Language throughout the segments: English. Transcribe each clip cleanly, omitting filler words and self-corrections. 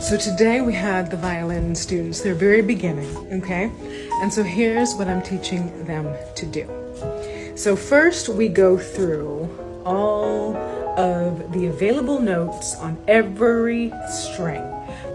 So today we had the violin students, they're very beginning, okay? And so here's what I'm teaching them to do. So first we go through all of the available notes on every string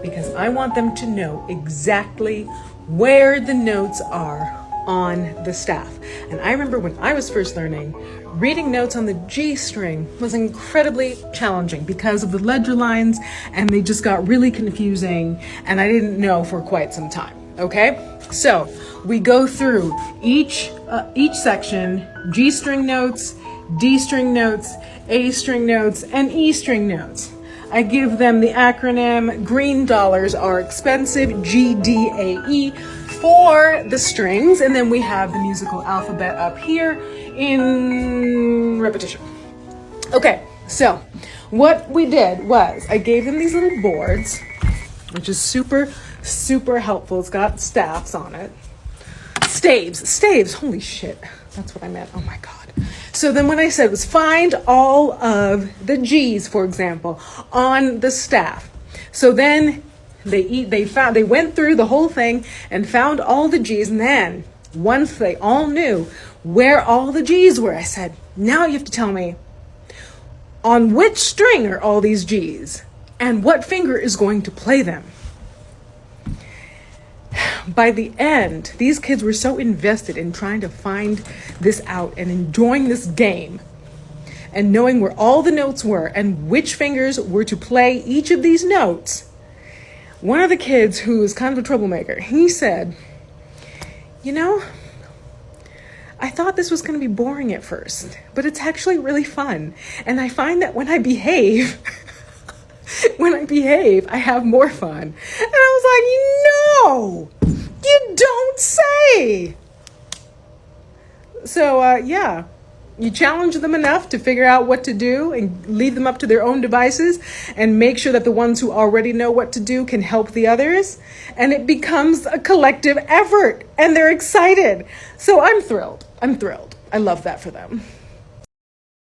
because I want them to know exactly where the notes are on the staff. And I remember when I was first learning, reading notes on the G string was incredibly challenging because of the ledger lines, and they just got really confusing and I didn't know for quite some time, okay? So we go through each section, G string notes, D string notes, A string notes, and E string notes. I give them the acronym green dollars are expensive, GDAE, for the strings, and then we have the musical alphabet up here in repetition. Okay, so what we did was I gave them these little boards, which is super, super helpful. It's got staffs on it. Staves, holy shit, that's what I meant, oh my God. So then what I said was find all of the G's, for example, on the staff. So then they went through the whole thing and found all the G's, and then once they all knew where all the G's were, I said, now you have to tell me on which string are all these G's and what finger is going to play them. By the end, these kids were so invested in trying to find this out and enjoying this game and knowing where all the notes were and which fingers were to play each of these notes. One of the kids, who is kind of a troublemaker, he said, you know, I thought this was going to be boring at first, but it's actually really fun. And I find that when I behave, I have more fun. And I was like, no, you don't say. So, yeah. You challenge them enough to figure out what to do and leave them up to their own devices and make sure that the ones who already know what to do can help the others. And it becomes a collective effort and they're excited. So I'm thrilled. I love that for them.